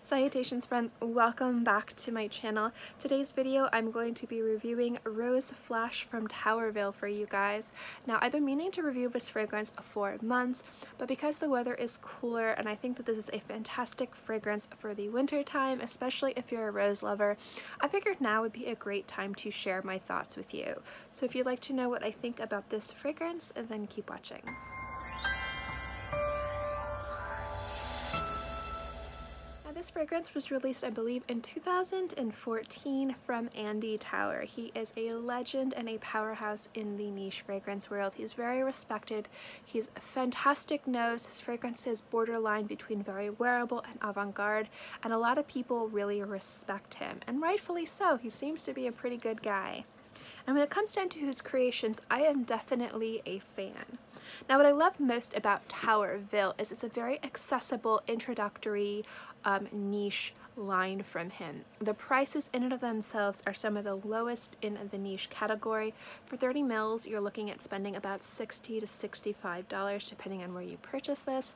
Salutations friends, welcome back to my channel. Today's video I'm going to be reviewing Rose Flash from Tauerville for you guys. Now I've been meaning to review this fragrance for months, but because the weather is cooler and I think that this is a fantastic fragrance for the winter time, especially if you're a rose lover, I figured now would be a great time to share my thoughts with you. So if you'd like to know what I think about this fragrance, then keep watching. This fragrance was released, I believe, in 2014 from Andy Tauer. He is a legend and a powerhouse in the niche fragrance world. He's very respected. He's a fantastic nose. His fragrance is borderline between very wearable and avant-garde, and a lot of people really respect him, and rightfully so. He seems to be a pretty good guy. And when it comes down to his creations, I am definitely a fan. Now, what I love most about Tauerville is it's a very accessible, introductory, niche line from him. The prices in and of themselves are some of the lowest in the niche category. For 30 mils, you're looking at spending about $60 to $65 depending on where you purchase this.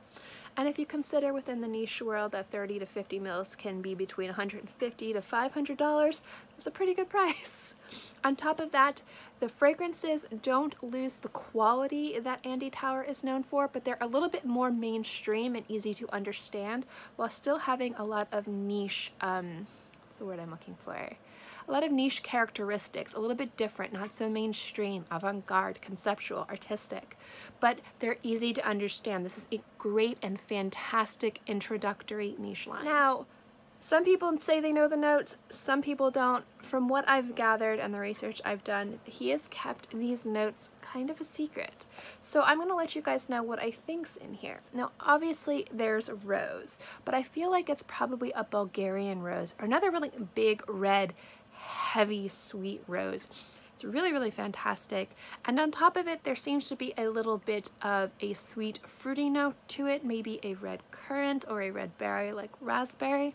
And if you consider within the niche world that 30 to 50 mils can be between $150 to $500, that's a pretty good price. On top of that, the fragrances don't lose the quality that Andy Tauer is known for, but they're a little bit more mainstream and easy to understand while still having a lot of niche, what's the word I'm looking for? A lot of niche characteristics, a little bit different, not so mainstream, avant-garde, conceptual, artistic, but they're easy to understand. This is a great and fantastic introductory niche line. Now, some people say they know the notes, some people don't. From what I've gathered and the research I've done, he has kept these notes kind of a secret. So I'm going to let you guys know what I think's in here. Now, obviously there's rose, but I feel like it's probably a Bulgarian rose or another really big, red, heavy, sweet rose. It's really, really fantastic. And on top of it, there seems to be a little bit of a sweet, fruity note to it, maybe a red currant or a red berry like raspberry,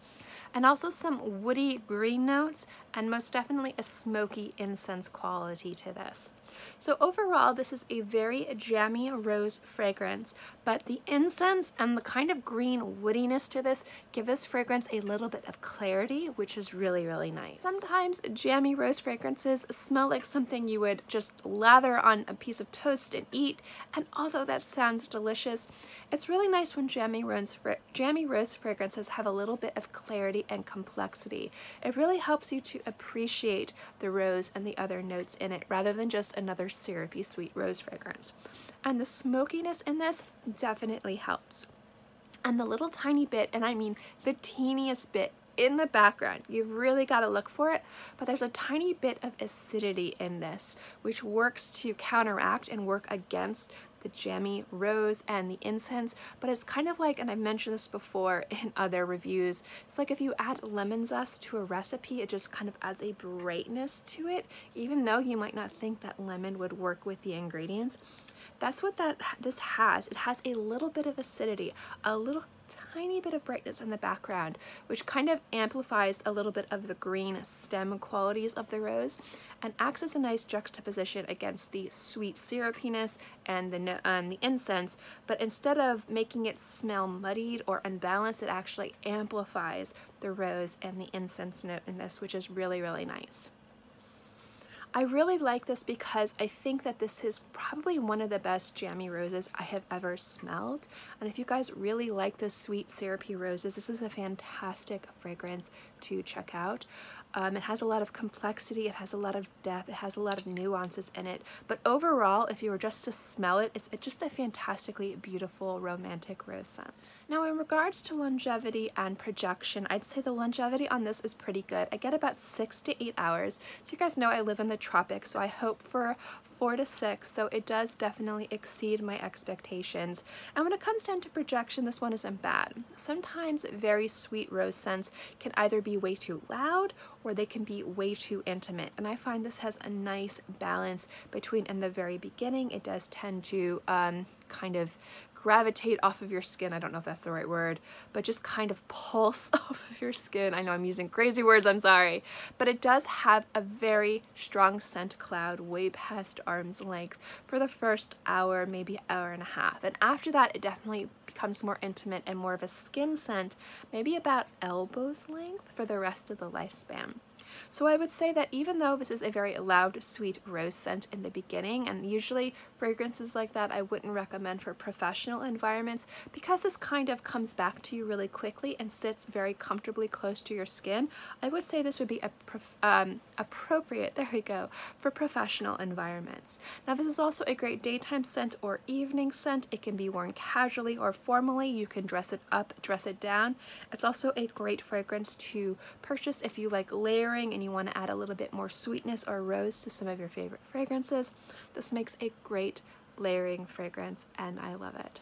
and also some woody green notes, and most definitely a smoky incense quality to this. So overall, this is a very jammy rose fragrance, but the incense and the kind of green woodiness to this give this fragrance a little bit of clarity, which is really, really nice. Sometimes jammy rose fragrances smell like something you would just lather on a piece of toast and eat, and although that sounds delicious, it's really nice when jammy rose fragrances have a little bit of clarity and complexity. It really helps you to appreciate the rose and the other notes in it rather than just another syrupy sweet rose fragrance. And the smokiness in this definitely helps. And the little tiny bit, and I mean the teeniest bit in the background, you've really got to look for it, but there's a tiny bit of acidity in this which works to counteract and work against the jammy rose and the incense, but it's kind of like, and I've mentioned this before in other reviews, it's like if you add lemon zest to a recipe, it just kind of adds a brightness to it, even though you might not think that lemon would work with the ingredients. That's what this has. It has a little bit of acidity, a little tiny bit of brightness in the background, which kind of amplifies a little bit of the green stem qualities of the rose and acts as a nice juxtaposition against the sweet syrupiness and the incense, but instead of making it smell muddied or unbalanced, it actually amplifies the rose and the incense note in this, which is really, really nice. I really like this because I think that this is probably one of the best jammy roses I have ever smelled. And if you guys really like those sweet syrupy roses, this is a fantastic fragrance to check out. It has a lot of complexity, it has a lot of depth, it has a lot of nuances in it. But overall, if you were just to smell it, it's just a fantastically beautiful, romantic rose scent. Now, in regards to longevity and projection, I'd say the longevity on this is pretty good. I get about 6 to 8 hours. So you guys know I live in the tropics, so I hope for 4 to 6, so it does definitely exceed my expectations. And when it comes down to projection, this one isn't bad. Sometimes very sweet rose scents can either be way too loud or they can be way too intimate, and I find this has a nice balance between, in the very beginning, it does tend to kind of gravitate off of your skin. I don't know if that's the right word, but just kind of pulse off of your skin. I know I'm using crazy words, I'm sorry. But it does have a very strong scent cloud way past arm's length for the first hour, maybe hour and a half. And after that, it definitely becomes more intimate and more of a skin scent, maybe about elbow's length for the rest of the lifespan. So I would say that even though this is a very loud, sweet rose scent in the beginning, and usually fragrances like that I wouldn't recommend for professional environments because this kind of comes back to you really quickly and sits very comfortably close to your skin, I would say this would be appropriate, there we go, for professional environments. Now this is also a great daytime scent or evening scent. It can be worn casually or formally. You can dress it up, dress it down. It's also a great fragrance to purchase if you like layering and you want to add a little bit more sweetness or rose to some of your favorite fragrances. This makes a great layering fragrance and I love it.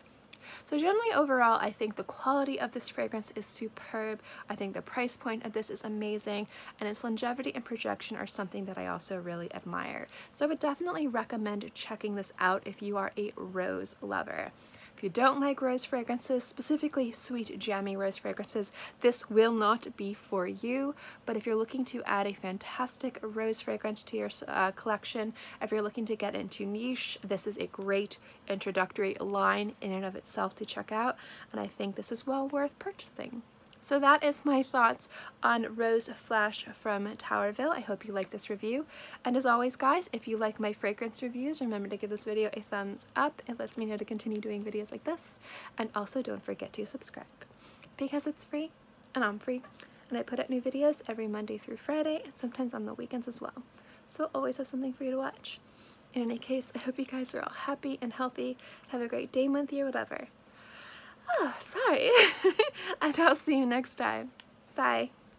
So generally overall, I think the quality of this fragrance is superb. I think the price point of this is amazing, and its longevity and projection are something that I also really admire. So I would definitely recommend checking this out if you are a rose lover. If you don't like rose fragrances, specifically sweet, jammy rose fragrances, this will not be for you. But if you're looking to add a fantastic rose fragrance to your collection, if you're looking to get into niche, this is a great introductory line in and of itself to check out, and I think this is well worth purchasing. So that is my thoughts on Rose Flash from Tauerville. I hope you like this review. And as always, guys, if you like my fragrance reviews, remember to give this video a thumbs up. It lets me know to continue doing videos like this. And also don't forget to subscribe because it's free and I'm free. And I put out new videos every Monday through Friday and sometimes on the weekends as well. So I'll always have something for you to watch. In any case, I hope you guys are all happy and healthy. Have a great day, month, year, whatever. Oh, sorry. And I'll see you next time. Bye.